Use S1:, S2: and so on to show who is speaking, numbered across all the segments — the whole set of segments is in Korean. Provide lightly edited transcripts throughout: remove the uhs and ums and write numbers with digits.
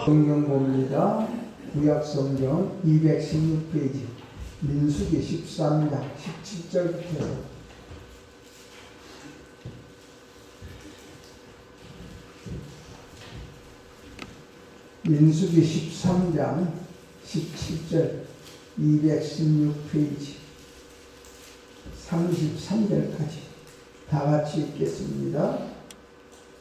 S1: 성경 봅니다. 구약성경 216페이지 민수기 13장 17절부터 민수기 13장 17절 216페이지 33절까지 다 같이 읽겠습니다.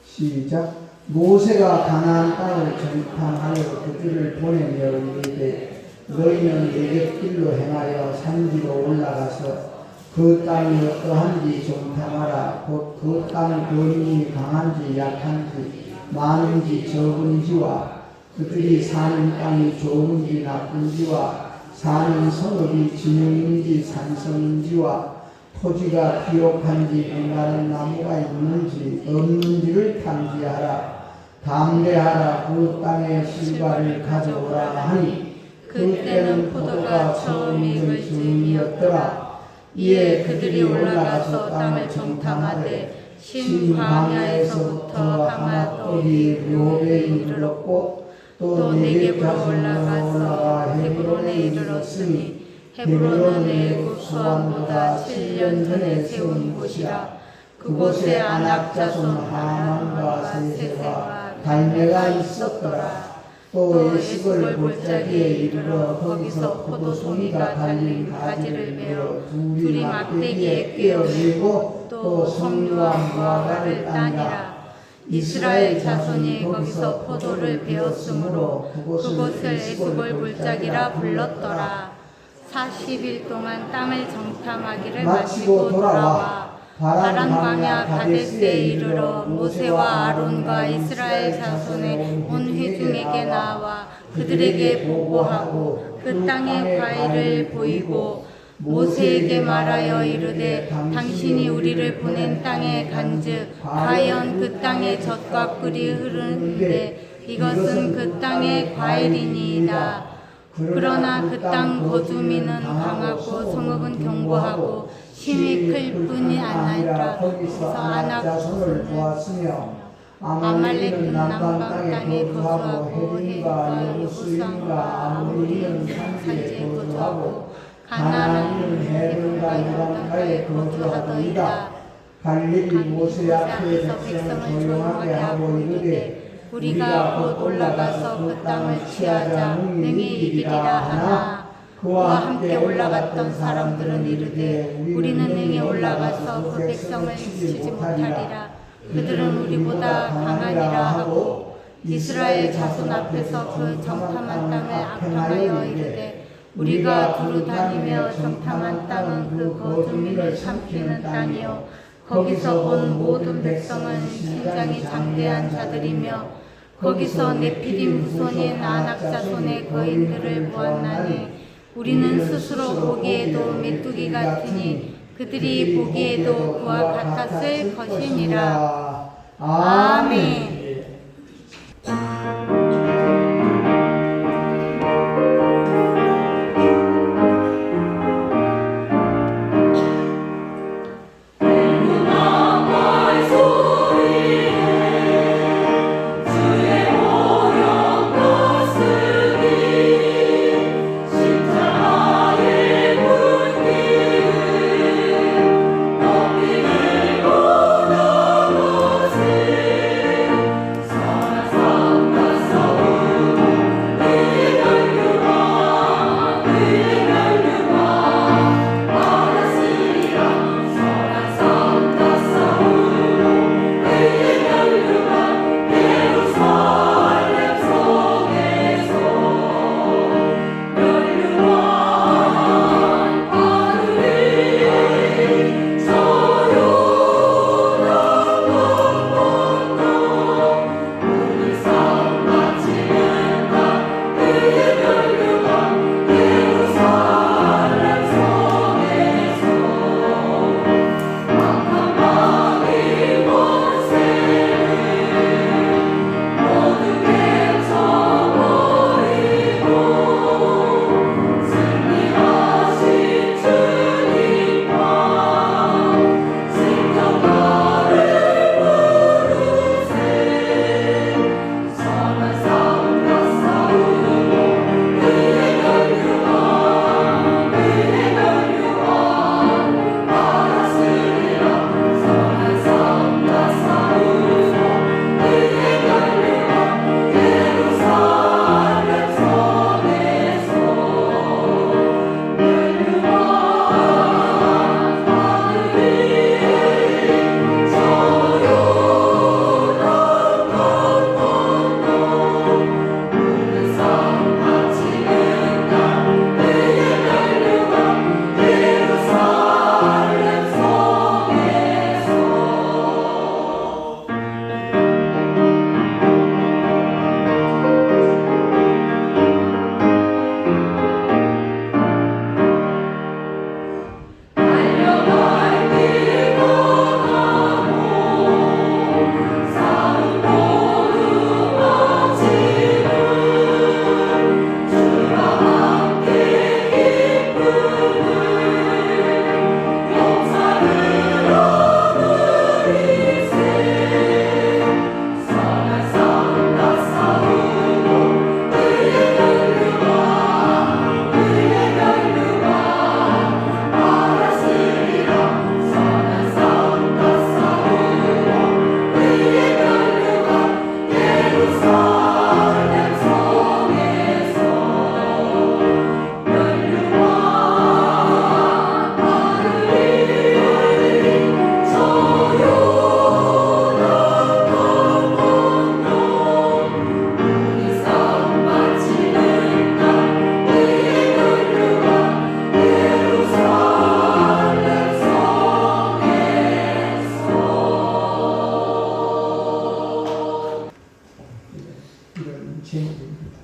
S1: 시작. 모세가 가나안 땅을 정탐하여 그들을 보내며 이르되 너희는 내게 길로 행하여 산지로 올라가서 그 땅이 어떠한지 정탐하라. 곧 그 땅 거민이 강한지 약한지 많은지 적은지와 그들이 사는 땅이 좋은지 나쁜지와 사는 성읍이 진영인지 산성인지와 토지가 비옥한지 빛나는 나무가 있는지 없는지를 탐지하라. 담대하라. 그 땅의 실과를 가져오라 하니 그때는 포도가 처음 익을 즈음이었더라. 이에 그들이 올라가서 땅을 정탐하되 신 광야에서부터 하맛 어디 묘베에 이르렀고 또 네겝으로 올라가서 헤브론에 이르렀으니 헤브론은 애굽 수원보다 7년 전에 세운 곳이라. 그곳에 아낙 자손 하만과 세세와 달메가 있었더라. 또 에스골 골짜기에 이르러 거기서 포도송이가 달린 가지를 베어 둘이 막대기에 꿰어 밀고 또 석류와 무화과를 따니라. 이스라엘 자손이 거기서 포도를 베었으므로 그곳을 에스골 골짜기라 불렀더라. 40일 동안 땅을 정탐하기를 마치고 돌아와 바란 광야 가데스에 이르러 모세와 아론과 이스라엘 자손의 온 회중에게 나와 그들에게 보고하고 그 땅의 과일을 보이고 모세에게 말하여 이르되 당신이 우리를 보낸 땅에 간즉 과연 그 땅에 젖과 꿀이 흐르는데 이것은 그 땅의 과일이니이다. 그러나 그 땅 거주민은 강하고 성읍은 견고하고 힘이 클 뿐이 아니라 거기서 아낙 자손을 보았으며 아말렉은 남방 땅에 거주하고 헷과 여부스인과 아모리는 산지에 거주하고 가나안은 헤bron과 요단가에 거주하더이다. 갈렙이 모세 앞에 백성을 조용하게 하고 이르되 우리가 곧 올라가서 그 땅을 취하자 능히 이기리라 하나 그와 함께 올라갔던 사람들은 이르되 우리는 능히 올라가서 그 백성을 치지 못하리라. 그들은 우리보다 강하니라 하고 이스라엘 자손 앞에서 그 정탐한 땅을 악평하여 이르되 우리가 두루 다니며 정탐한 땅은 그 거주민을 삼키는 땅이요 거기서 온 모든 백성은 신장이 장대한 자들이며 거기서 네피림 후손인 아낙 자손의 거인들을 보았나니 우리는 스스로 보기에도 메뚜기 같으니 그들이 보기에도 그와 같았을 것이니라. 아멘. 제목입니다.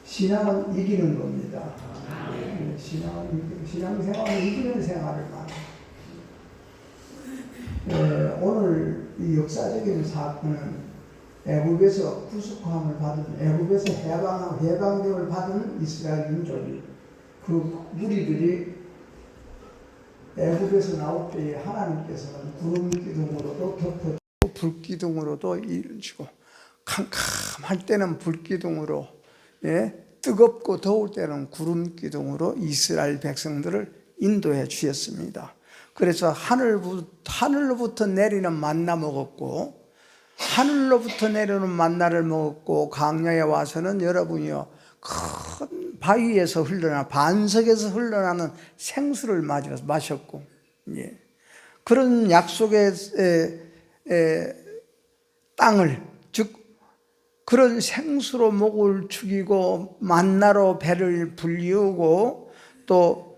S1: 신앙은 이기는 겁니다. 신앙생활은 이기는 생활을 말합니다. 오늘 이 역사적인 사건은 애굽에서 구속함을 받은, 애굽에서 해방됨을 받은 이스라엘 민족이, 그 무리들이 애굽에서 나올 때에 하나님께서는 구름 기둥으로도 덮어주고 불 기둥으로도 이루시고, 캄캄할 때는 불 기둥으로, 뜨겁고 더울 때는 구름 기둥으로 이스라엘 백성들을 인도해 주셨습니다. 그래서 하늘로부터 내리는 만나 먹었고, 하늘로부터 내려오는 만나를 먹었고, 광야에 와서는 여러분이요, 큰 바위에서 반석에서 흘러나는 생수를 마셨고, 그런 약속의 땅을, 즉 그런 생수로 목을 축이고 만나로 배를 불리우고, 또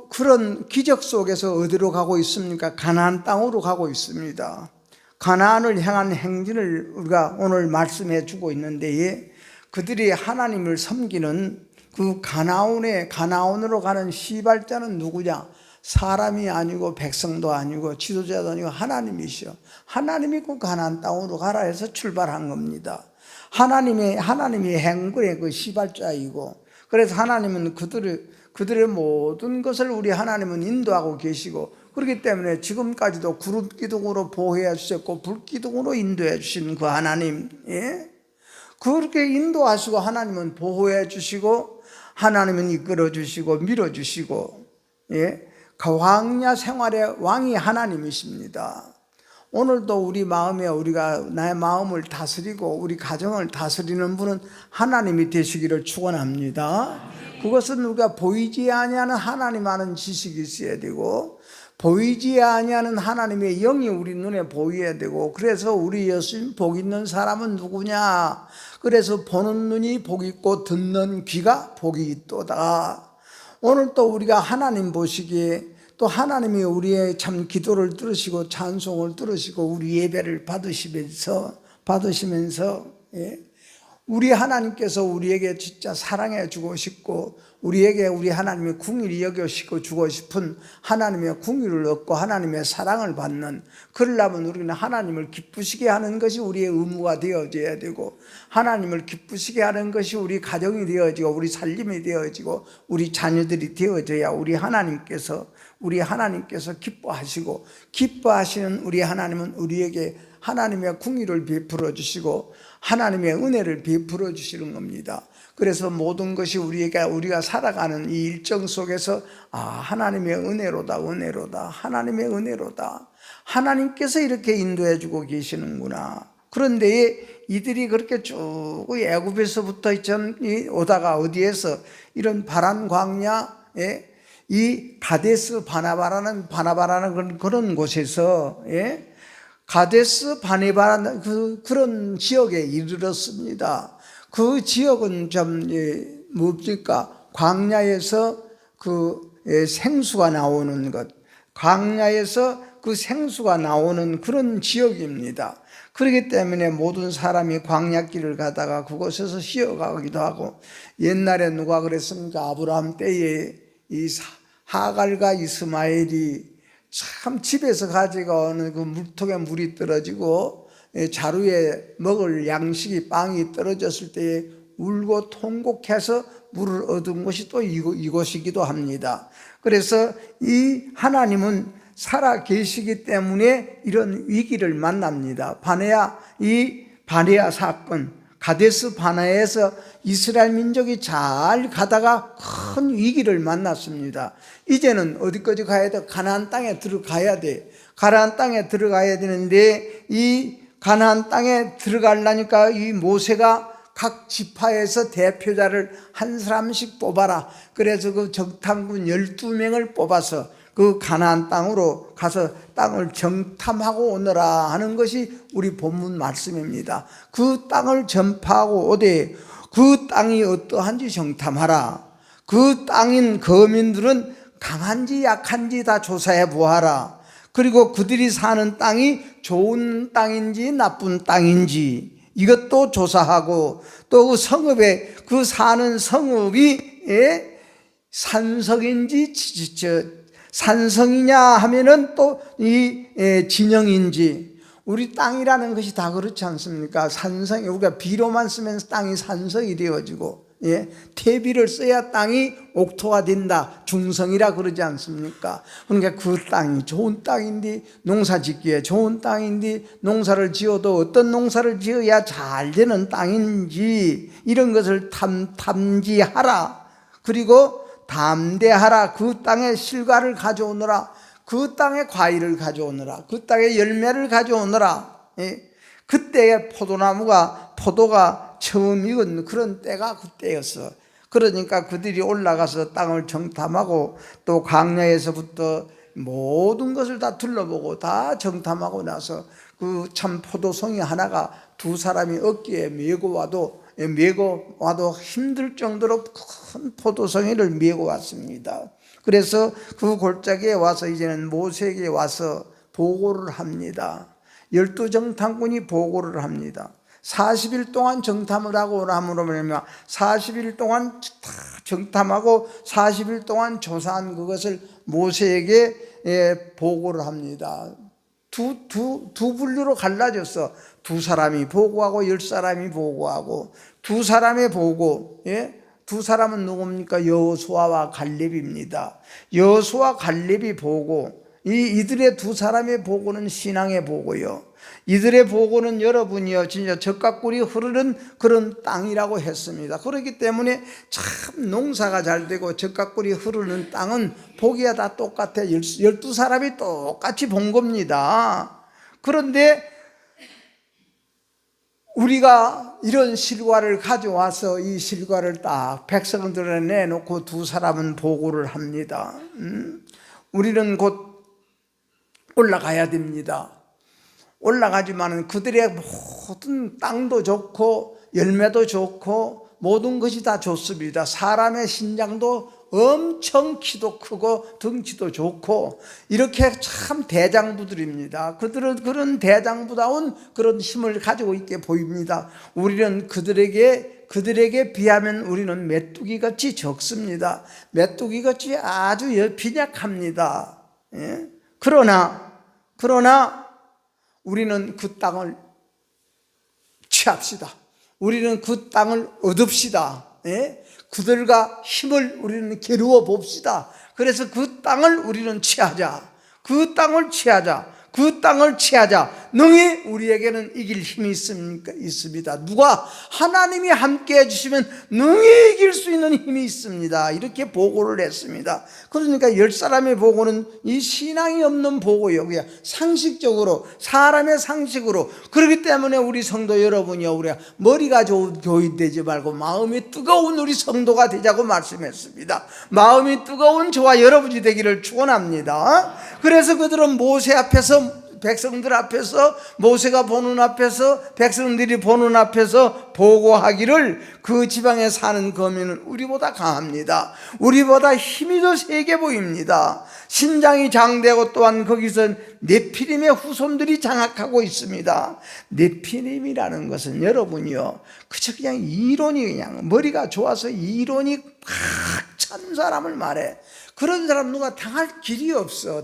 S1: 그런 기적 속에서 어디로 가고 있습니까? 가나안 땅으로 가고 있습니다. 가나안을 향한 행진을 우리가 오늘 말씀해 주고 있는데, 그들이 하나님을 섬기는 그 가나안으로 가는 시발자는 누구냐? 사람이 아니고 백성도 아니고 지도자도 아니고 하나님이시여. 하나님이 그 가나안 땅으로 가라 해서 출발한 겁니다. 하나님이 행군의 그 시발자이고, 그래서 하나님은 그들의 모든 것을 우리 하나님은 인도하고 계시고, 그렇기 때문에 지금까지도 구름 기둥으로 보호해 주셨고 불 기둥으로 인도해 주신 그 하나님, 그렇게 인도하시고 하나님은 보호해 주시고 하나님은 이끌어 주시고 밀어 주시고, 광야 생활의 왕이 하나님이십니다. 오늘도 우리 마음에 나의 마음을 다스리고 우리 가정을 다스리는 분은 하나님이 되시기를 축원합니다. 그것은 우리가 보이지 아니하는 하나님 아는 지식이 있어야 되고, 보이지 아니하는 하나님의 영이 우리 눈에 보여야 되고, 그래서 우리 예수님 복 있는 사람은 누구냐? 그래서 보는 눈이 복 있고 듣는 귀가 복이 있도다. 오늘 또 우리가 하나님 보시기에, 또 하나님이 우리의 참 기도를 들으시고 찬송을 들으시고 우리 예배를 받으시면서 우리 하나님께서 우리에게 진짜 사랑해 주고 싶고, 우리에게 우리 하나님의 궁일이 여겨시고 주고 싶은 하나님의 궁일을 얻고 하나님의 사랑을 받는, 그러려면 우리는 하나님을 기쁘시게 하는 것이 우리의 의무가 되어져야 되고, 하나님을 기쁘시게 하는 것이 우리 가정이 되어지고 우리 살림이 되어지고 우리 자녀들이 되어져야 우리 하나님께서 기뻐하시고, 기뻐하시는 우리 하나님은 우리에게 하나님의 궁의를 베풀어 주시고 하나님의 은혜를 베풀어 주시는 겁니다. 그래서 모든 것이 우리가 살아가는 이 일정 속에서 하나님의 은혜로다, 하나님의 은혜로다, 하나님께서 이렇게 인도해 주고 계시는구나. 그런데 이들이 그렇게 쭉 애굽에서부터 오다가 어디에서 이런 바란 광야에 이 가데스 바네바라는 그런 곳에서, 가데스 바네바라는 그런 지역에 이르렀습니다. 그 지역은 뭡니까? 광야에서 생수가 나오는 것, 광야에서 그 생수가 나오는 그런 지역입니다. 그렇기 때문에 모든 사람이 광야길을 가다가 그곳에서 쉬어가기도 하고, 옛날에 누가 그랬습니까? 아브라함 때에 이 하갈과 이스마엘이 참 집에서 가져가는 그 물통에 물이 떨어지고 자루에 먹을 양식이 빵이 떨어졌을 때에 울고 통곡해서 물을 얻은 것이 또 이곳이기도 합니다. 그래서 이 하나님은 살아 계시기 때문에 이런 위기를 만납니다. 바네아 사건, 가데스 바네아에서 이스라엘 민족이 잘 가다가 큰 위기를 만났습니다. 이제는 어디까지 가야 돼? 가나안 땅에 들어가야 돼. 가나안 땅에 들어가야 되는데, 이 가나안 땅에 들어가려니까 이 모세가 각 지파에서 대표자를 한 사람씩 뽑아라. 그래서 그 정탐꾼 12명을 뽑아서 그 가나안 땅으로 가서 땅을 정탐하고 오너라 하는 것이 우리 본문 말씀입니다. 그 땅을 전파하고 오되 그 땅이 어떠한지 정탐하라. 그 땅인 거민들은 강한지 약한지 다 조사해 보아라. 그리고 그들이 사는 땅이 좋은 땅인지 나쁜 땅인지 이것도 조사하고, 또 그 성읍에 그 사는 성읍이 산성인지 산성이냐 하면은 또 이 진영인지, 우리 땅이라는 것이 다 그렇지 않습니까? 산성이, 우리가 비료만 쓰면 땅이 산성이 되어지고, 퇴비를 써야 땅이 옥토가 된다, 중성이라 그러지 않습니까? 그러니까 그 땅이 좋은 땅인데, 농사 짓기에 좋은 땅인데, 농사를 지어도 어떤 농사를 지어야 잘 되는 땅인지 이런 것을 탐지하라. 그리고 담대하라. 그 땅에 실과를 가져오느라, 그 땅에 과일을 가져오느라, 그 땅에 열매를 가져오느라. 그때에 포도가 처음 익은 그런 때가 그때였어. 그러니까 그들이 올라가서 땅을 정탐하고, 또 광야에서부터 모든 것을 다 둘러보고 다 정탐하고 나서 그 참 포도송이 하나가 두 사람이 어깨에 메고 와도 힘들 정도로 큰 포도송이를 메고 왔습니다. 그래서 그 골짜기에 와서 이제는 모세에게 와서 보고를 합니다. 12정탐꾼이 보고를 합니다. 40일 동안 정탐을 하고 나면 40일 동안 정탐하고 40일 동안 조사한 그것을 모세에게 보고를 합니다. 두 분류로 갈라졌어. 두 사람이 보고하고 10사람이 보고하고. 두 사람의 보고, 두 사람은 누굽니까? 여호수아와 갈렙입니다. 여호수아 갈렙이 보고, 이들의 두 사람의 보고는 신앙의 보고요. 이들의 보고는 여러분이요, 진짜 젖과 꿀이 흐르는 그런 땅이라고 했습니다. 그렇기 때문에 참 농사가 잘 되고 젖과 꿀이 흐르는 땅은 보기가 다 똑같아. 12사람이 똑같이 본 겁니다. 그런데 우리가 이런 실과를 가져와서 이 실과를 딱 백성들에 내놓고 두 사람은 보고를 합니다. 우리는 곧 올라가야 됩니다. 올라가지만은 그들의 모든 땅도 좋고 열매도 좋고 모든 것이 다 좋습니다. 사람의 신장도 엄청 키도 크고 덩치도 좋고 이렇게 참 대장부들입니다. 그들은 그런 대장부다운 그런 힘을 가지고 있게 보입니다. 우리는 그들에게 비하면 우리는 메뚜기같이 적습니다. 메뚜기같이 아주 빈약합니다. 그러나 우리는 그 땅을 취합시다. 우리는 그 땅을 얻읍시다. 그들과 힘을 우리는 겨루어 봅시다. 그래서 그 땅을 우리는 취하자. 그 땅을 취하자. 능히 우리에게는 이길 힘이 있습니다. 누가? 하나님이 함께 해주시면 능히 이길 수 있는 힘이 있습니다. 이렇게 보고를 했습니다. 그러니까 10사람의 보고는 이 신앙이 없는 보고요. 그냥 상식적으로, 사람의 상식으로. 그렇기 때문에 우리 성도 여러분이요, 우리가 머리가 좋은 교인 되지 말고 마음이 뜨거운 우리 성도가 되자고 말씀했습니다. 마음이 뜨거운 저와 여러분이 되기를 축원합니다. 그래서 그들은 모세 앞에서, 백성들 앞에서, 모세가 보는 앞에서, 백성들이 보는 앞에서 보고하기를 그 지방에 사는 거민은 우리보다 강합니다. 우리보다 힘이 더 세게 보입니다. 신장이 장대하고 또한 거기서 네피림의 후손들이 장악하고 있습니다. 네피림이라는 것은 여러분이요, 그저 그냥 이론이, 그냥 머리가 좋아서 이론이 팍 찬 사람을 말해. 그런 사람 누가 당할 길이 없어.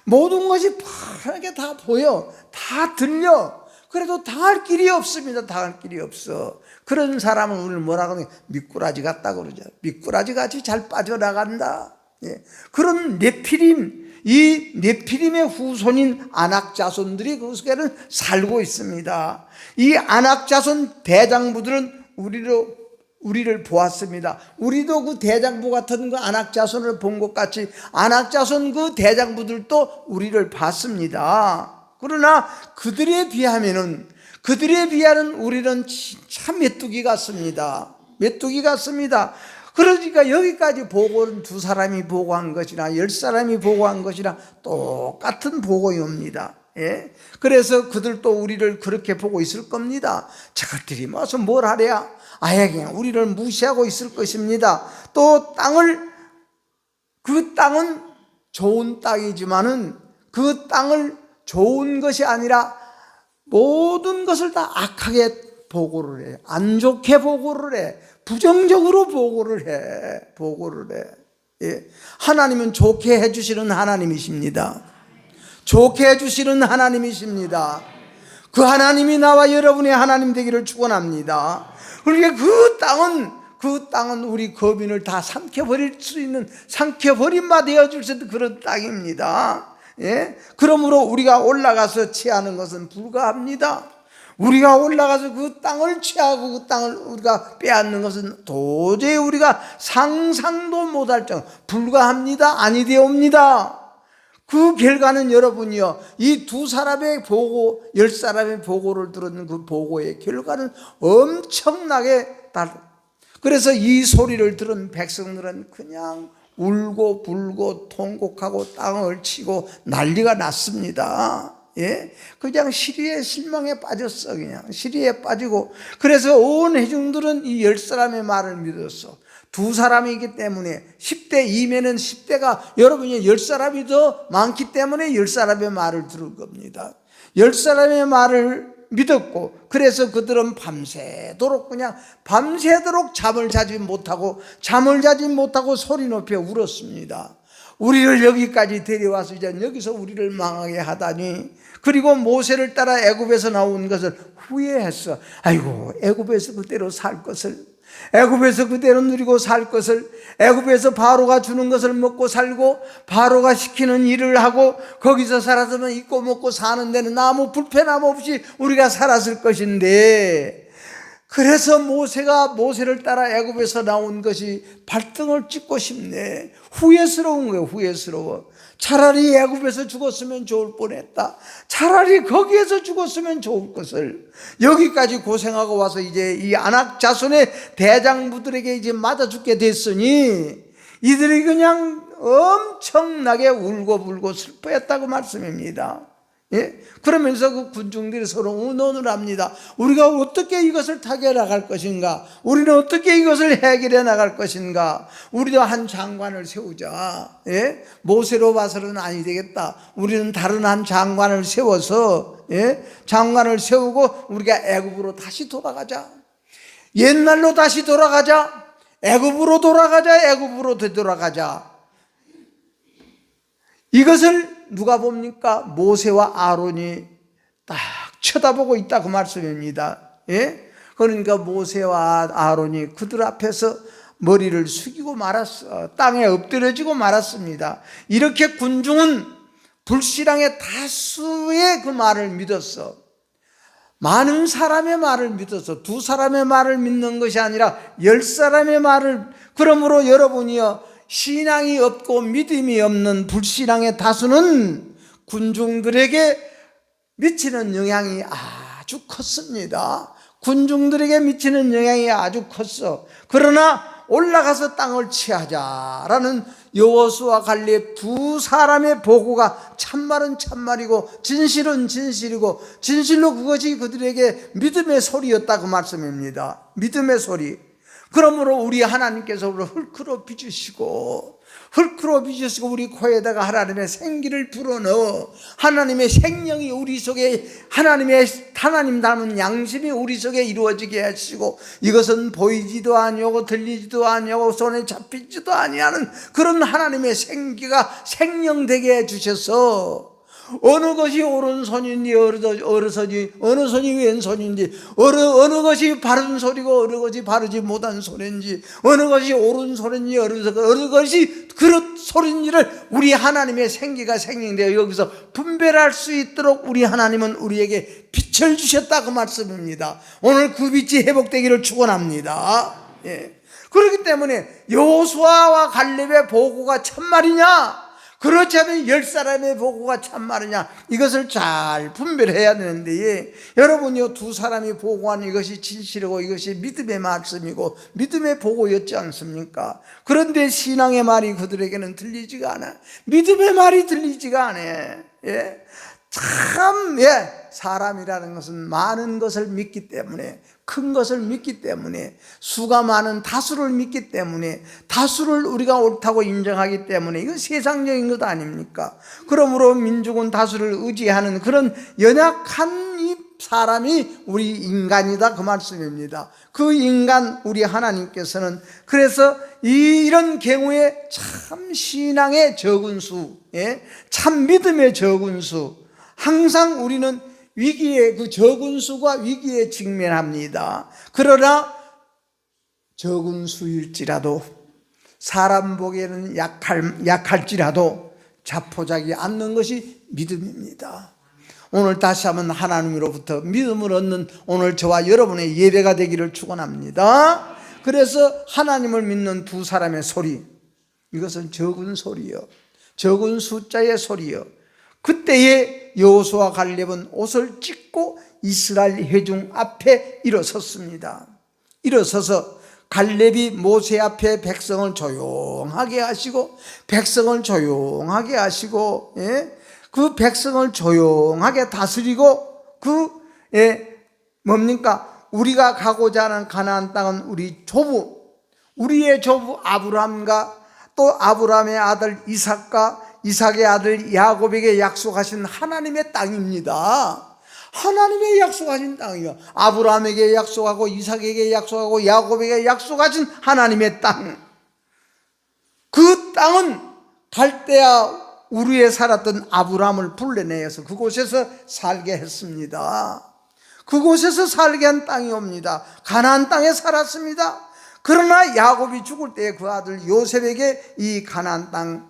S1: 모든 것이 파랗게 다 보여, 다 들려. 그래도 당할 길이 없습니다. 당할 길이 없어. 그런 사람은 우리는 뭐라고 하냐, 미꾸라지 같다 그러죠. 미꾸라지 같이 잘 빠져나간다. 그런 네피림, 이 네피림의 후손인 아낙 자손들이 그 속에는 살고 있습니다. 이 아낙 자손 대장부들은 우리를 보았습니다. 우리도 그 대장부 같은 그 아낙 자손을 본 것 같이 아낙 자손 그 대장부들도 우리를 봤습니다. 그러나 그들에 비하면 우리는 참 메뚜기 같습니다. 그러니까 여기까지 보고는 두 사람이 보고한 것이나 10사람이 보고한 것이나 똑같은 보고입니다. 그래서 그들도 우리를 그렇게 보고 있을 겁니다. 저것들이 와서 뭘 하랴? 아예 그냥 우리를 무시하고 있을 것입니다. 또 그 땅은 좋은 땅이지만은 그 땅을 좋은 것이 아니라 모든 것을 다 악하게 보고를 해. 안 좋게 보고를 해. 부정적으로 보고를 해. 예. 하나님은 좋게 해주시는 하나님이십니다. 좋게 해주시는 하나님이십니다. 그 하나님이 나와 여러분의 하나님 되기를 축원합니다. 그러니까 그 땅은 우리 거민을 다 삼켜버릴 수 있는, 삼켜버린 바 되어줄 수 있는 그런 땅입니다. 예? 그러므로 우리가 올라가서 취하는 것은 불가합니다. 우리가 올라가서 그 땅을 취하고 그 땅을 우리가 빼앗는 것은 도저히 우리가 상상도 못할 정도 불가합니다. 아니 되옵니다. 그 결과는 여러분이요, 이 두 사람의 보고, 10사람의 보고를 들었는 그 보고의 결과는 엄청나게 다르다. 그래서 이 소리를 들은 백성들은 그냥 울고 불고 통곡하고 땅을 치고 난리가 났습니다. 예? 그냥 시리에 실망에 빠졌어. 그냥 시리에 빠지고, 그래서 온 회중들은 이 10사람의 말을 믿었어. 두 사람이기 때문에 10대 2면은 10대가 여러분이 10사람이 더 많기 때문에 10사람의 말을 들을 겁니다. 10사람의 말을 믿었고, 그래서 그들은 밤새도록 잠을 자지 못하고 소리 높여 울었습니다. 우리를 여기까지 데려와서 이제 여기서 우리를 망하게 하다니. 그리고 모세를 따라 애굽에서 나온 것을 후회했어. 아이고, 애굽에서 그대로 살 것을, 애굽에서 그대로 누리고 살 것을, 애굽에서 바로가 주는 것을 먹고 살고 바로가 시키는 일을 하고 거기서 살았으면 입고 먹고 사는 데는 아무 불편함 없이 우리가 살았을 것인데, 그래서 모세를 따라 애굽에서 나온 것이 발등을 찍고 싶네. 후회스러운 거예요. 후회스러워. 차라리 애굽에서 죽었으면 좋을 뻔했다. 차라리 거기에서 죽었으면 좋을 것을 여기까지 고생하고 와서 이제 이 아낙 자손의 대장부들에게 이제 맞아 죽게 됐으니 이들이 그냥 엄청나게 울고 불고 슬퍼했다고 말씀입니다. 예? 그러면서 그 군중들이 서로 의논을 합니다. 우리가 어떻게 이것을 타개해 나갈 것인가? 우리는 어떻게 이것을 해결해 나갈 것인가? 우리도 한 장관을 세우자. 예? 모세로 봐서는 아니 되겠다. 우리는 다른 한 장관을 세워서, 예? 장관을 세우고 우리가 애굽으로 다시 돌아가자. 옛날로 다시 돌아가자. 애굽으로 되돌아가자. 이것을 누가 봅니까? 모세와 아론이 딱 쳐다보고 있다 그 말씀입니다. 예? 그러니까 모세와 아론이 그들 앞에서 머리를 숙이고 말았어. 땅에 엎드려지고 말았습니다. 이렇게 군중은 불신앙의 다수의 그 말을 믿었어. 많은 사람의 말을 믿어서 두 사람의 말을 믿는 것이 아니라 10사람의 말을. 그러므로 여러분이요, 신앙이 없고 믿음이 없는 불신앙의 다수는 군중들에게 미치는 영향이 아주 컸습니다. 군중들에게 미치는 영향이 아주 컸어. 그러나 올라가서 땅을 취하자라는 여호수아 갈렙 두 사람의 보고가 참말은 참말이고 진실은 진실이고 진실로 그것이 그들에게 믿음의 소리였다 그 말씀입니다. 믿음의 소리. 그러므로 우리 하나님께서 우리를 흙으로 빚으시고 우리 코에다가 하나님의 생기를 불어넣어 하나님의 생명이 우리 속에, 하나님 닮은 양심이 우리 속에 이루어지게 하시고, 이것은 보이지도 아니하고 들리지도 아니하고 손에 잡히지도 아니하는 그런 하나님의 생기가 생명되게 해주셔서 어느 것이 오른손인지 어느 손이 왼손인지 어느 것이 바른 소리고 어느 것이 바르지 못한 소리인지 어느 것이 옳은 소리인지 어느 것이 그릇 소리인지를 우리 하나님의 생기가 생명되어 여기서 분별할 수 있도록 우리 하나님은 우리에게 빛을 주셨다 그 말씀입니다. 오늘 그 빛이 회복되기를 축원합니다. 예. 그렇기 때문에 여호수아와 갈렙의 보고가 참말이냐, 그렇지 않으면 10사람의 보고가 참말이냐, 이것을 잘 분별해야 되는데, 여러분이요, 두 사람이 보고한 이것이 진실이고 이것이 믿음의 말씀이고 믿음의 보고였지 않습니까? 그런데 신앙의 말이 그들에게는 들리지가 않아. 믿음의 말이 들리지가 않아. 예? 참, 사람이라는 것은 많은 것을 믿기 때문에, 큰 것을 믿기 때문에, 수가 많은 다수를 믿기 때문에, 다수를 우리가 옳다고 인정하기 때문에, 이거 세상적인 것 아닙니까? 그러므로 민족은 다수를 의지하는 그런 연약한 이 사람이 우리 인간이다, 그 말씀입니다. 그 인간, 우리 하나님께서는 그래서 이런 경우에 참 신앙의 적은 수, 참 믿음의 적은 수, 항상 우리는 위기에, 그 적은 수가 위기에 직면합니다. 그러나 적은 수일지라도, 사람 보기에는 약할지라도 자포자기 않는 것이 믿음입니다. 오늘 다시 한번 하나님으로부터 믿음을 얻는 오늘 저와 여러분의 예배가 되기를 축원합니다. 그래서 하나님을 믿는 두 사람의 소리, 이것은 적은 소리요, 적은 숫자의 소리요. 그때에 여호수아와 갈렙은 옷을 찢고 이스라엘 회중 앞에 일어섰습니다. 일어서서 갈렙이 모세 앞에 백성을 조용하게 하시고, 그 백성을 조용하게 다스리고, 뭡니까? 우리가 가고자 하는 가나안 땅은 우리의 조부 아브라함과 또 아브라함의 아들 이삭과 이삭의 아들 야곱에게 약속하신 하나님의 땅입니다. 하나님의 약속하신 땅이요, 아브라함에게 약속하고 이삭에게 약속하고 야곱에게 약속하신 하나님의 땅. 그 땅은 갈대아 우르에 살았던 아브라함을 불러내어서 그곳에서 살게 했습니다. 그곳에서 살게 한 땅이옵니다. 가나안 땅에 살았습니다. 그러나 야곱이 죽을 때 그 아들 요셉에게 이 가나안 땅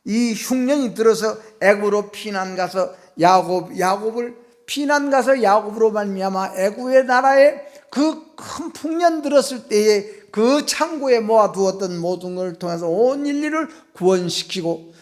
S1: 이 흉년이 들어서 애굽으로 피난 가서 야곱을 피난 가서 야곱으로 말미암아 애굽의 나라에 그 큰 풍년 들었을 때에 그 창고에 모아두었던 모든 걸 통해서 온 인류를 구원시키고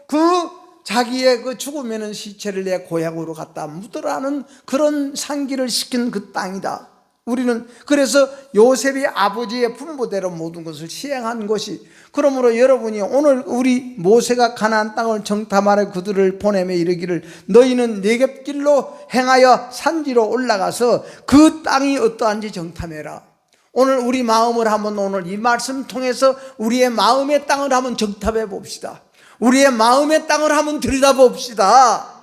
S1: 그 자기의 그 죽으면 시체를 내 고향으로 갖다 묻으라는 그런 상기를 시킨 그 땅이다. 우리는 그래서 요셉이 아버지의 분부대로 모든 것을 시행한 것이, 그러므로 여러분이 오늘 우리 모세가 가나안 땅을 정탐하러 그들을 보내며 이르기를 너희는 네겝길로 행하여 산지로 올라가서 그 땅이 어떠한지 정탐해라. 오늘 우리 마음을 한번, 오늘 이 말씀 통해서 우리의 마음의 땅을 한번 정탐해 봅시다. 우리의 마음의 땅을 한번 들여다봅시다.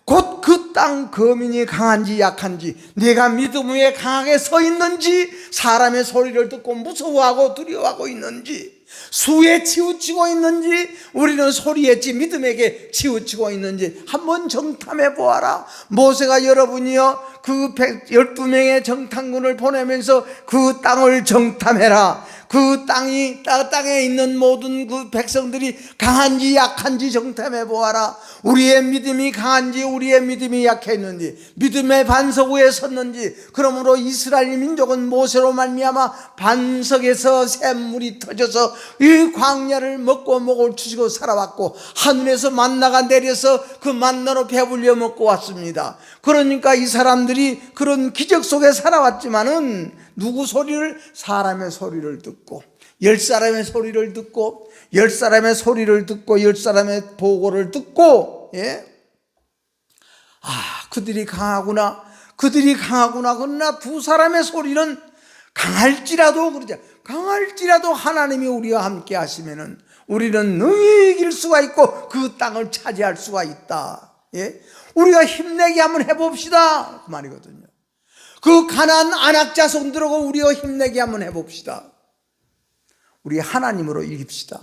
S1: 곧 그 땅 거민이 강한지 약한지, 내가 믿음 위에 강하게 서 있는지, 사람의 소리를 듣고 무서워하고 두려워하고 있는지, 수에 치우치고 있는지, 우리는 소리에 믿음에게 치우치고 있는지 한번 정탐해 보아라. 모세가 여러분이요 그 12명의 정탐군을 보내면서 그 땅을 정탐해라. 그 땅에 있는 모든 그 백성들이 강한지 약한지 정탐해 보아라. 우리의 믿음이 강한지 우리의 믿음이 약했는지, 믿음의 반석 위에 섰는지. 그러므로 이스라엘 민족은 모세로 말미암아 반석에서 샘물이 터져서 이 광야를 먹고 목을 추시고 살아왔고, 하늘에서 만나가 내려서 그 만나로 배불려 먹고 왔습니다. 그러니까 이 사람들이 그런 기적 속에 살아왔지만은 누구 소리를? 사람의 소리를 듣고, 10사람의 소리를 듣고, 10사람의 보고를 듣고, 그들이 강하구나. 그러나 두 사람의 소리는 강할지라도, 강할지라도 하나님이 우리와 함께 하시면은 우리는 능히 이길 수가 있고 그 땅을 차지할 수가 있다. 우리가 힘내게 한번 해봅시다, 그 말이거든요. 그 가나안 아낙 자손들하고 우리가 힘내게 한번 해봅시다. 우리 하나님으로 이깁시다.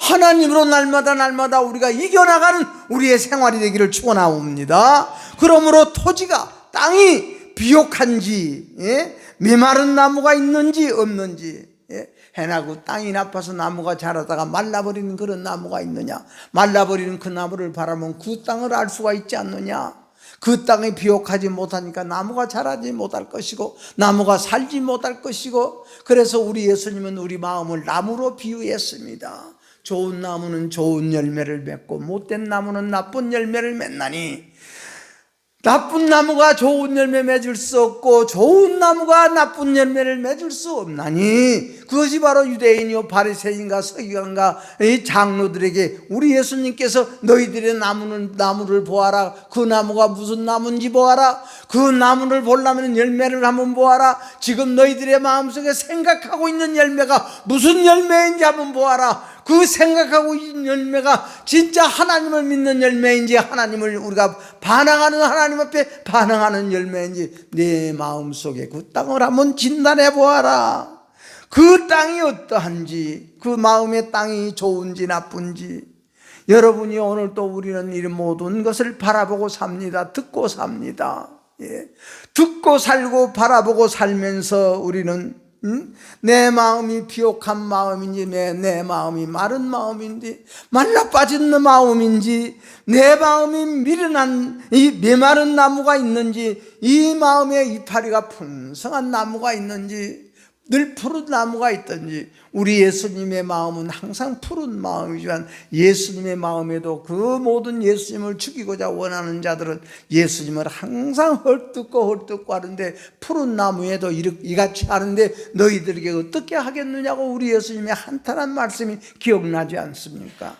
S1: 하나님으로 날마다 우리가 이겨나가는 우리의 생활이 되기를 축원하옵니다. 그러므로 토지가, 땅이 비옥한지, 메마른 나무가 있는지 없는지, 해나고 땅이 나빠서 나무가 자라다가 말라버리는 그런 나무가 있느냐, 말라버리는 그 나무를 바라보면 그 땅을 알 수가 있지 않느냐. 그 땅이 비옥하지 못하니까 나무가 자라지 못할 것이고 나무가 살지 못할 것이고, 그래서 우리 예수님은 우리 마음을 나무로 비유했습니다. 좋은 나무는 좋은 열매를 맺고 못된 나무는 나쁜 열매를 맺나니 나쁜 나무가 좋은 열매 맺을 수 없고 좋은 나무가 나쁜 열매를 맺을 수 없나니 그것이 바로 유대인이요 바리새인과 서기관과 이 장로들에게 우리 예수님께서 너희들의 나무를 보아라. 그 나무가 무슨 나무인지 보아라. 그 나무를 보려면 열매를 한번 보아라. 지금 너희들의 마음속에 생각하고 있는 열매가 무슨 열매인지 한번 보아라. 그 생각하고 있는 열매가 진짜 하나님을 믿는 열매인지 하나님을 우리가 반항하는 하나님 앞에 반항하는 열매인지 내 마음속에 그 땅을 한번 진단해 보아라. 그 땅이 어떠한지, 그 마음의 땅이 좋은지 나쁜지. 여러분이 오늘 또 우리는 이 모든 것을 바라보고 삽니다. 듣고 삽니다. 듣고 살고 바라보고 살면서 우리는 내 마음이 비옥한 마음인지 내 마음이 마른 마음인지 말라 빠진 마음인지 내 마음이 미련한 이 메마른 나무가 있는지 이 마음에 이파리가 풍성한 나무가 있는지 늘 푸른 나무가 있든지. 우리 예수님의 마음은 항상 푸른 마음이지만 예수님의 마음에도 그 모든 예수님을 죽이고자 원하는 자들은 예수님을 항상 헐뜯고 하는데 푸른 나무에도 이같이 하는데 너희들에게 어떻게 하겠느냐고 우리 예수님의 한탄한 말씀이 기억나지 않습니까?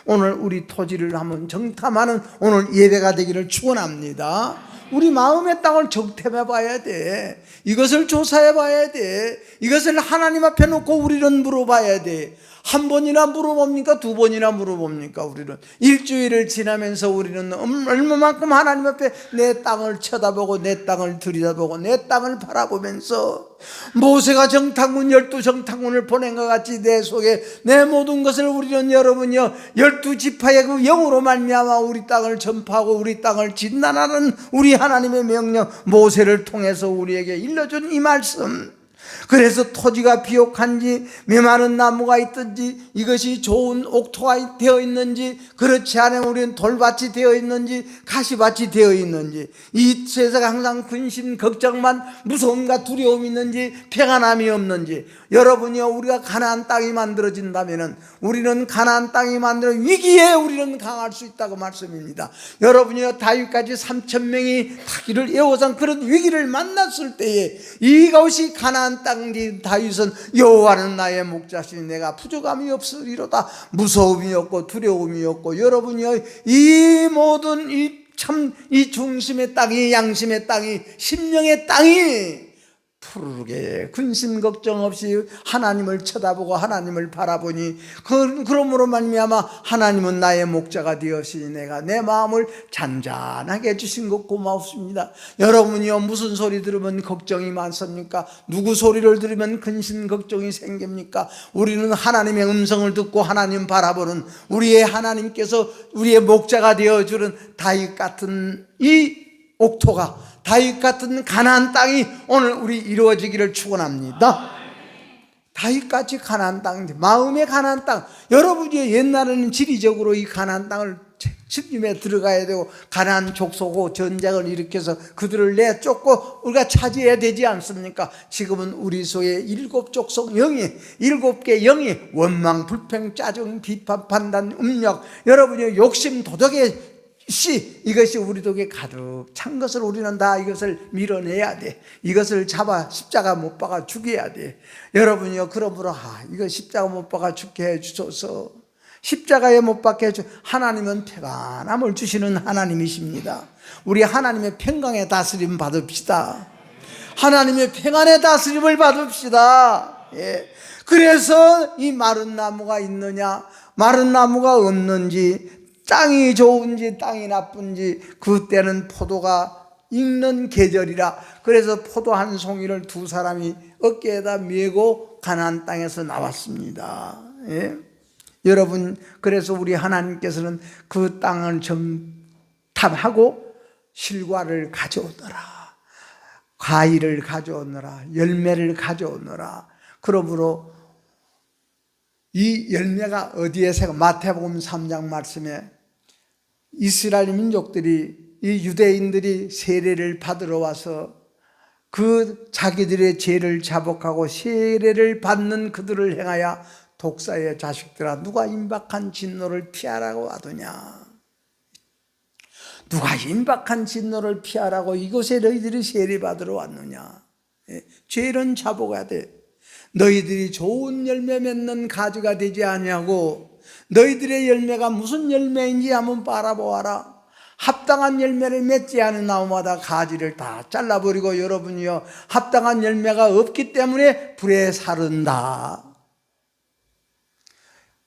S1: 오늘 우리 토지를 한번 정탐하는 오늘 예배가 되기를 축원합니다. 우리 마음의 땅을 정탐해 봐야 돼. 이것을 조사해 봐야 돼. 이것을 하나님 앞에 놓고 우리는 물어봐야 돼. 한 번이나 물어봅니까? 두 번이나 물어봅니까? 우리는 일주일을 지나면서 우리는 얼마만큼 하나님 앞에 내 땅을 쳐다보고 내 땅을 들여다보고 내 땅을 바라보면서 모세가 정탐꾼 12정탐꾼을 보낸 것 같이 내 속에 내 모든 것을 우리는 여러분이요 12지파의 그 영으로 말미암아 우리 땅을 전파하고 우리 땅을 진단하는 우리 하나님의 명령 모세를 통해서 우리에게 일러준 이 말씀. 그래서 토지가 비옥한지 메마른 나무가 있든지 이것이 좋은 옥토가 되어 있는지 그렇지 않으면 우리는 돌밭이 되어 있는지 가시밭이 되어 있는지 이 세상 항상 근심 걱정만 무서움과 두려움이 있는지 평안함이 없는지. 여러분이요 우리가 가나안 땅이 만들어진다면 우리는 가나안 땅이 만들어 위기에 우리는 강할 수 있다고 말씀입니다. 여러분이요 다윗까지 3,000명이 타기를 애워싼 그런 위기를 만났을 때에 이것이 가나안 땅인 다윗은 여호와는 나의 목자시니 내가 부족함이 없으리로다. 무서움이 없고 두려움이 없고. 여러분이요 이 모든 이 중심의 땅이 양심의 땅이 심령의 땅이 푸르게 근심 걱정 없이 하나님을 쳐다보고 하나님을 바라보니 그러므로 말미암아 하나님은 나의 목자가 되었으니 내가 내 마음을 잔잔하게 해주신 것 고맙습니다. 여러분이요 무슨 소리 들으면 걱정이 많습니까? 누구 소리를 들으면 근심 걱정이 생깁니까? 우리는 하나님의 음성을 듣고 하나님 바라보는 우리의 하나님께서 우리의 목자가 되어주는 다윗 같은 이 옥토가 다윗 같은 가나안 땅이 오늘 우리 이루어지기를 축원합니다. 다윗같이 가나안 땅, 마음의 가나안 땅. 여러분이 옛날에는 지리적으로 이 가나안 땅을 침입에 들어가야 되고 가나안 족속고 전쟁을 일으켜서 그들을 내쫓고 우리가 차지해야 되지 않습니까? 지금은 우리 속에 7족속 영이 7개 영이 원망, 불평, 짜증, 비판, 판단, 음력, 여러분이 욕심, 도덕의 이것이 우리 속에 가득 찬 것을 우리는 다 이것을 밀어내야 돼. 이것을 잡아 십자가 못 박아 죽여야 돼. 여러분이요 그러므로 이거 십자가 못 박아 죽게 해주소서. 십자가에 못 박게 해주. 하나님은 평안함을 주시는 하나님이십니다. 우리 하나님의 평강의 다스림 받읍시다. 하나님의 평안의 다스림을 받읍시다. 그래서 이 마른 나무가 있느냐 마른 나무가 없는지 땅이 좋은지 땅이 나쁜지 그때는 포도가 익는 계절이라. 그래서 포도 한 송이를 두 사람이 어깨에다 메고 가나안 땅에서 나왔습니다. 여러분 그래서 우리 하나님께서는 그 땅을 정탐하고 실과를 가져오너라, 과일을 가져오너라, 열매를 가져오너라. 그러므로 이 열매가 어디에 새가 마태복음 3장 말씀에 이스라엘 민족들이 이 유대인들이 세례를 받으러 와서 그 자기들의 죄를 자복하고 세례를 받는 그들을 행하여 독사의 자식들아 누가 임박한 진노를 피하라고 하더냐. 누가 임박한 진노를 피하라고 이곳에 너희들이 세례받으러 왔느냐. 죄는 자복해야 돼. 너희들이 좋은 열매 맺는 가지가 되지 아니하고 너희들의 열매가 무슨 열매인지 한번 바라보아라. 합당한 열매를 맺지 않은 나무마다 가지를 다 잘라버리고 여러분이요 합당한 열매가 없기 때문에 불에 사른다.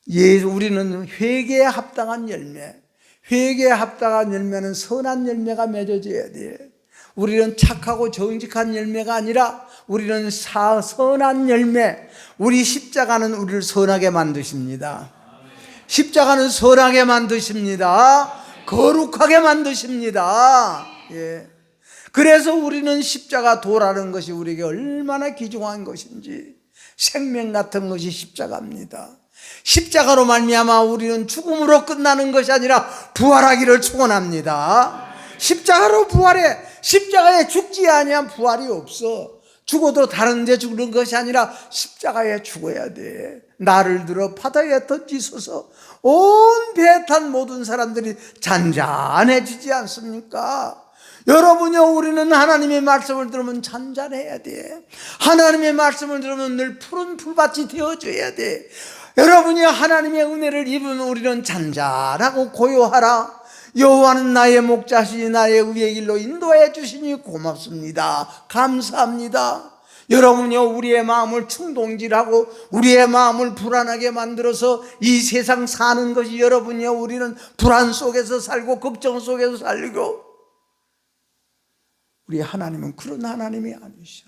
S1: 우리는 회개에 합당한 열매, 회개에 합당한 열매는 선한 열매가 맺어져야 돼. 우리는 착하고 정직한 열매가 아니라 우리는 선한 열매. 우리 십자가는 우리를 선하게 만드십니다. 십자가는 선하게 만드십니다. 거룩하게 만드십니다. 예. 그래서 우리는 십자가 도라는 것이 우리에게 얼마나 귀중한 것인지, 생명 같은 것이 십자가입니다. 십자가로 말미암아 우리는 죽음으로 끝나는 것이 아니라 부활하기를 축원합니다. 십자가로 부활해. 십자가에 죽지 아니한 부활이 없어. 죽어도 다른 데 죽는 것이 아니라 십자가에 죽어야 돼. 나를 들어 바다에 던지소서. 온 배에 탄 모든 사람들이 잔잔해지지 않습니까? 여러분요, 우리는 하나님의 말씀을 들으면 잔잔해야 돼. 하나님의 말씀을 들으면 늘 푸른 풀밭이 되어줘야 돼. 여러분이 하나님의 은혜를 입으면 우리는 잔잔하고 고요하라. 여호와는 나의 목자시니 나의 의의 길로 인도해 주시니 고맙습니다. 감사합니다. 여러분요, 우리의 마음을 충동질하고 우리의 마음을 불안하게 만들어서 이 세상 사는 것이, 여러분요, 우리는 불안 속에서 살고 걱정 속에서 살고, 우리 하나님은 그런 하나님이 아니셔.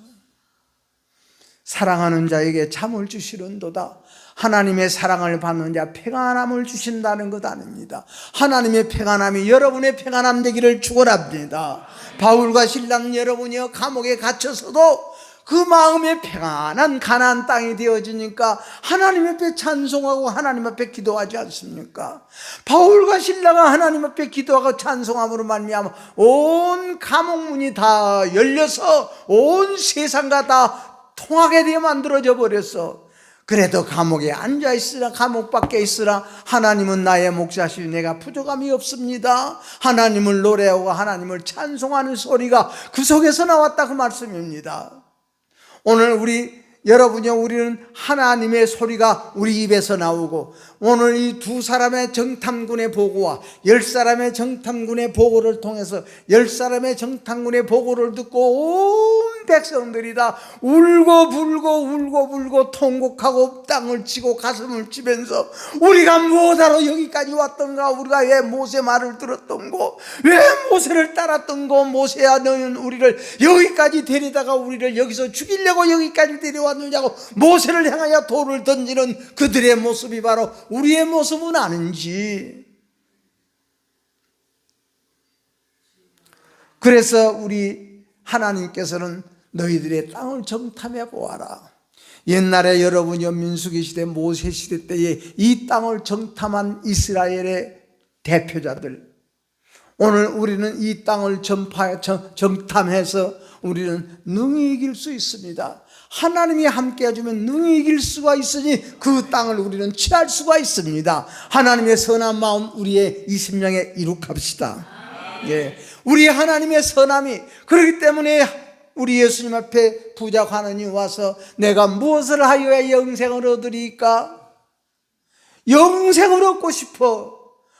S1: 사랑하는 자에게 잠을 주시는도다. 하나님의 사랑을 받는 자 평안함을 주신다는 것 아닙니다. 하나님의 평안함이 여러분의 평안함 되기를 축원합니다. 바울과 신랑 여러분이요, 감옥에 갇혀서도 그 마음에 평안한 가나안 땅이 되어지니까 하나님 앞에 찬송하고 하나님 앞에 기도하지 않습니까? 바울과 신라가 하나님 앞에 기도하고 찬송함으로 말미암아 온 감옥문이 다 열려서 온 세상과 다 통하게 되어 만들어져 버렸어. 그래도 감옥에 앉아있으라, 감옥 밖에 있으라, 하나님은 나의 목자시니 내가 부족함이 없습니다. 하나님을 노래하고 하나님을 찬송하는 소리가 그 속에서 나왔다, 그 말씀입니다. 오늘 우리는 하나님의 소리가 우리 입에서 나오고, 오늘 이 두 사람의 정탐꾼의 보고와 10사람의 정탐꾼의 보고를 통해서 10사람의 정탐꾼의 보고를 듣고 온 백성들이 다 울고 불고 통곡하고 땅을 치고 가슴을 치면서, 우리가 무엇하러 여기까지 왔던가, 우리가 왜 모세 말을 들었던고, 왜 모세를 따랐던고, 모세야 너는 우리를 여기까지 데리다가 우리를 여기서 죽이려고 여기까지 데려왔느냐고 모세를 향하여 돌을 던지는 그들의 모습이 바로 우리의 모습은 아닌지. 그래서 우리 하나님께서는 너희들의 땅을 정탐해 보아라. 옛날에 여러분이 민수기 시대, 모세 시대 때에 이 땅을 정탐한 이스라엘의 대표자들, 오늘 우리는 이 땅을 정탐해서 우리는 능히 이길 수 있습니다. 하나님이 함께 해주면 능히 이길 수가 있으니 그 땅을 우리는 취할 수가 있습니다. 하나님의 선한 마음 우리의 이 심령에 이룩합시다. 예, 우리 하나님의 선함이, 그렇기 때문에 우리 예수님 앞에 부자 관원이 와서 내가 무엇을 하여야 영생을 얻으리까? 영생을 얻고 싶어.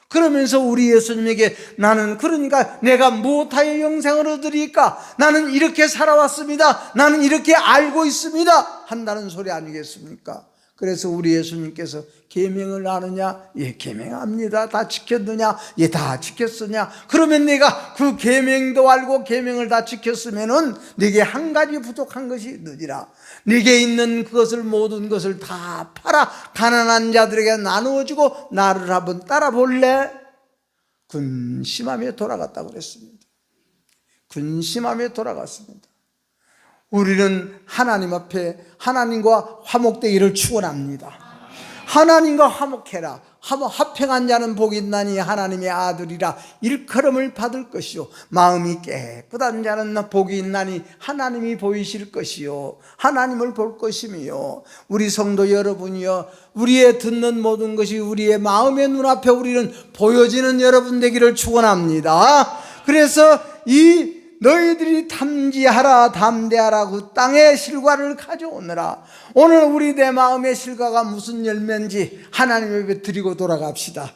S1: 그러면서 우리 예수님에게 나는, 그러니까 내가 무엇하여 영생을 얻으리까? 나는 이렇게 살아왔습니다. 나는 이렇게 알고 있습니다. 한다는 소리 아니겠습니까? 그래서 우리 예수님께서 계명을 아느냐? 예, 계명합니다. 다 지켰느냐? 예, 다 지켰으냐? 그러면 내가 그 계명도 알고 계명을 다 지켰으면은 네게 한 가지 부족한 것이 있느니라. 네게 있는 그것을, 모든 것을 다 팔아 가난한 자들에게 나누어 주고 나를 한번 따라 볼래? 근심하며 돌아갔다고 그랬습니다. 근심하며 돌아갔습니다. 우리는 하나님 앞에 하나님과 화목되기를 축원합니다. 하나님과 화목해라. 화평한 자는 복이 있나니 하나님의 아들이라 일컬음을 받을 것이요, 마음이 깨끗한 자는 복이 있나니 하나님이 보이실 것이요, 하나님을 볼 것이며. 우리 성도 여러분이여, 우리의 듣는 모든 것이 우리의 마음의 눈앞에 우리는 보여지는 여러분 되기를 축원합니다. 그래서 이 너희들이 탐지하라 담대하라 그 땅의 실과를 가져오느라. 오늘 우리 내 마음의 실과가 무슨 열매인지 하나님 앞에 드리고 돌아갑시다.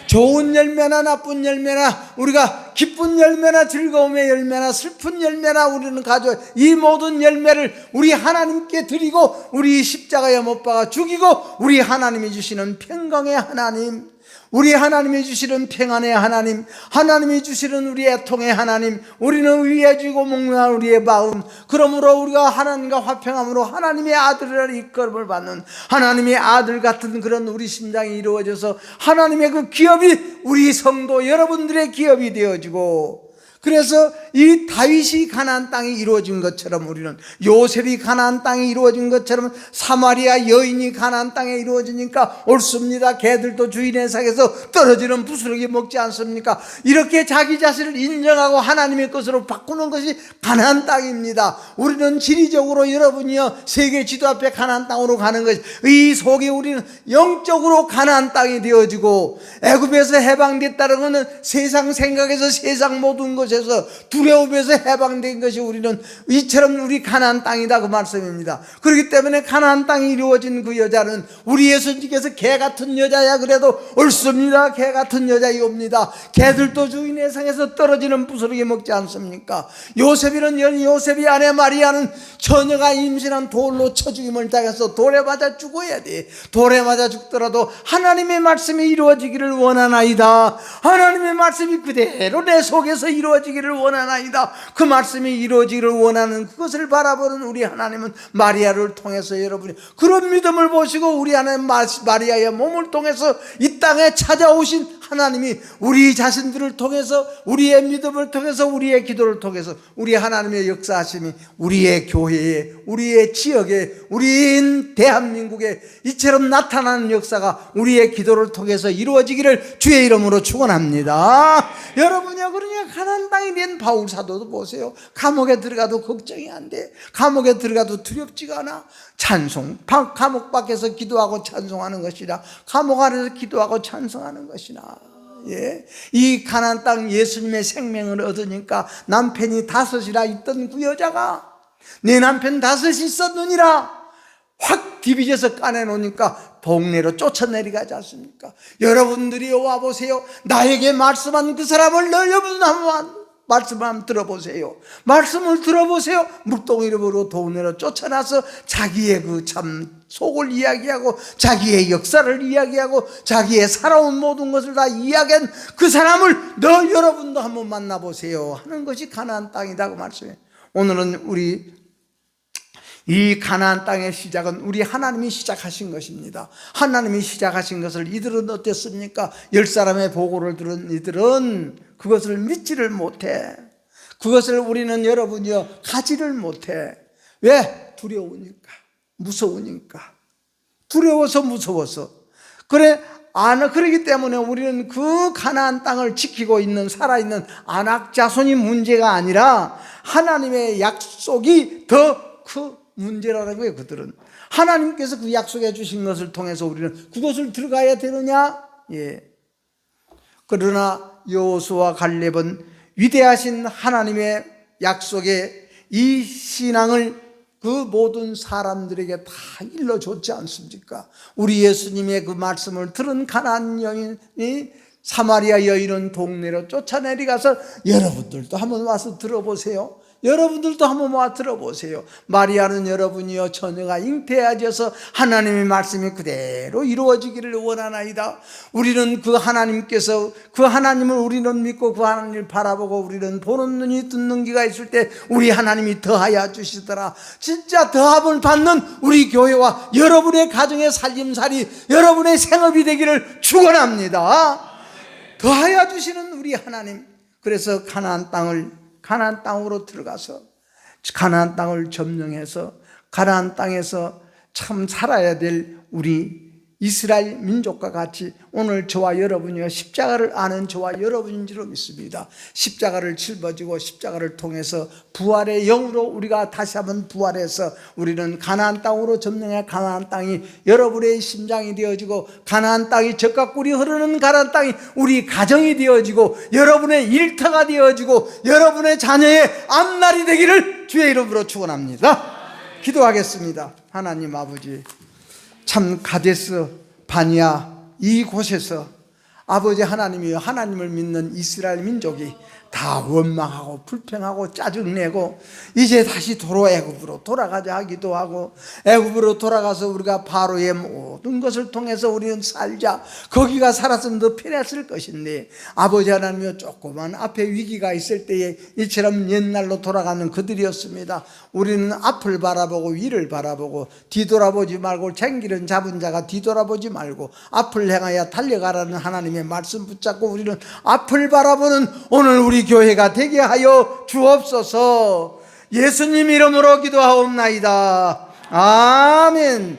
S1: 좋은 열매나 나쁜 열매나 우리가 기쁜 열매나 즐거움의 열매나 슬픈 열매나 우리는 가져 이 모든 열매를 우리 하나님께 드리고 우리 십자가에 못 박아 죽이고 우리 하나님이 주시는 평강의 하나님, 우리 하나님이 주시는 평안의 하나님, 하나님이 주시는 우리 애통의 하나님, 우리는 위해지고 목매한 우리의 마음, 그러므로 우리가 하나님과 화평함으로 하나님의 아들을 이끌음을 받는 하나님의 아들 같은 그런 우리 심장이 이루어져서 하나님의 그 기업이 우리 성도 여러분들의 기업이 되어지고, 그래서 이 다윗이 가나안 땅이 이루어진 것처럼 우리는 요셉이 가나안 땅이 이루어진 것처럼 사마리아 여인이 가나안 땅에 이루어지니까 옳습니다. 개들도 주인의 상에서 떨어지는 부스러기 먹지 않습니까? 이렇게 자기 자신을 인정하고 하나님의 것으로 바꾸는 것이 가나안 땅입니다. 우리는 지리적으로 여러분이요 세계 지도 앞에 가나안 땅으로 가는 것이, 이 속에 우리는 영적으로 가나안 땅이 되어지고, 애굽에서 해방됐다는 것은 세상 생각에서 세상 모든 것에서 두려움에서 해방된 것이 우리는 이처럼 우리 가나안 땅이다 그 말씀입니다. 그렇기 때문에 가나안 땅이 이루어진 그 여자는 우리 예수님께서 개 같은 여자야 그래도 옳습니다. 개 같은 여자이옵니다. 개들도 주인의 상에서 떨어지는 부스러기 먹지 않습니까? 요셉이 아내 마리아는 처녀가 임신한 돌로 쳐 죽임을 당해서 돌에 맞아 죽어야 돼. 돌에 맞아 죽더라도 하나님의 말씀이 이루어지기를 원하나이다. 하나님의 말씀이 그대로 내 속에서 이루어지기를 원하나이다. 그 말씀이 이루어지기를 원하는 그것을 바라보는 우리 하나님은 마리아를 통해서 여러분이 그런 믿음을 보시고 우리 하나님 마리아의 몸을 통해서 이 땅에 찾아오신 하나님이 우리 자신들을 통해서 우리의 믿음을 통해서 우리의 기도를 통해서 우리 하나님의 역사하심이 우리의 교회에 우리의 지역에 우리인 대한민국에 이처럼 나타나는 역사가 우리의 기도를 통해서 이루어지기를 주의 이름으로 축원합니다. 여러분이요, 그러니까 가나안 땅이 된 바울 사도도 보세요. 감옥에 들어가도 걱정이 안 돼. 감옥에 들어가도 두렵지가 않아. 찬송, 감옥 밖에서 기도하고 찬송하는 것이라, 감옥 안에서 기도하고 찬송하는 것이나. 예. 이 가나안 땅 예수님의 생명을 얻으니까 남편이 5이라 있던 그 여자가 내 남편 5이 있었느니라 확 디비져서 까내놓으니까 동네로 쫓아내려가지 않습니까? 여러분들이 와보세요. 나에게 말씀한 그 사람을 여러분 한번 말씀을 한번 들어보세요. 말씀을 들어보세요. 물동이를 부르고 동네로 쫓아나서 자기의 그 참 속을 이야기하고 자기의 역사를 이야기하고 자기의 살아온 모든 것을 다 이야기한 그 사람을 여러분도 한번 만나보세요 하는 것이 가나안 땅이다 그 말씀이에요. 오늘은 우리 이 가나안 땅의 시작은 우리 하나님이 시작하신 것입니다. 하나님이 시작하신 것을 이들은 어땠습니까? 10사람의 보고를 들은 이들은 그것을 믿지를 못해. 그것을 우리는 여러분이요 가지를 못해. 왜? 두려우니까, 무서우니까. 두려워서 무서워서. 그렇기 때문에 우리는 그 가나안 땅을 지키고 있는 살아있는 안악 자손이 문제가 아니라 하나님의 약속이 더 그 문제라는 거예요. 그들은 하나님께서 그 약속해 주신 것을 통해서 우리는 그것을 들어가야 되느냐? 예. 그러나 여호수아와 갈렙은 위대하신 하나님의 약속의 이 신앙을 그 모든 사람들에게 다 일러줬지 않습니까? 우리 예수님의 그 말씀을 들은 가나안 여인이 사마리아 여인은 동네로 쫓아내려가서 여러분들도 한번 와서 들어보세요. 여러분들도 한번 와 들어보세요. 마리아는 여러분이요 처녀가 잉태하여서 하나님의 말씀이 그대로 이루어지기를 원하나이다. 우리는 그 하나님께서 그 하나님을 우리는 믿고 그 하나님을 바라보고 우리는 보는 눈이 듣는 귀가 있을 때 우리 하나님이 더하여 주시더라. 진짜 더함을 받는 우리 교회와 여러분의 가정의 살림살이 여러분의 생업이 되기를 축원합니다. 더하여 주시는 우리 하나님. 그래서 가나안 땅으로 들어가서 가나안 땅을 점령해서 가나안 땅에서 참 살아야 될 우리 이스라엘 민족과 같이 오늘 저와 여러분이요 십자가를 아는 저와 여러분인 줄 믿습니다. 십자가를 짊어지고 십자가를 통해서 부활의 영으로 우리가 다시 한번 부활해서 우리는 가나안 땅으로 점령해 가나안 땅이 여러분의 심장이 되어지고 가나안 땅이 젖과 꿀이 흐르는 가나안 땅이 우리 가정이 되어지고 여러분의 일터가 되어지고 여러분의 자녀의 앞날이 되기를 주의 이름으로 축원합니다. 기도하겠습니다. 하나님 아버지, 참 가데스 바니아 이곳에서 아버지 하나님이여 하나님을 믿는 이스라엘 민족이 다 원망하고 불평하고 짜증내고 이제 다시 애굽으로 돌아가자 하기도 하고 애굽으로 돌아가서 우리가 바로의 모든 것을 통해서 우리는 살자, 거기가 살았으면 더 편했을 것인데 아버지 하나님이여 조그만 앞에 위기가 있을 때에 이처럼 옛날로 돌아가는 그들이었습니다. 우리는 앞을 바라보고 위를 바라보고 뒤돌아보지 말고 쟁기는 잡은 자가 뒤돌아보지 말고 앞을 향하여 달려가라는 하나님의 말씀 붙잡고 우리는 앞을 바라보는 오늘 우리 교회가 되게 하여 주옵소서. 예수님 이름으로 기도하옵나이다. 아멘.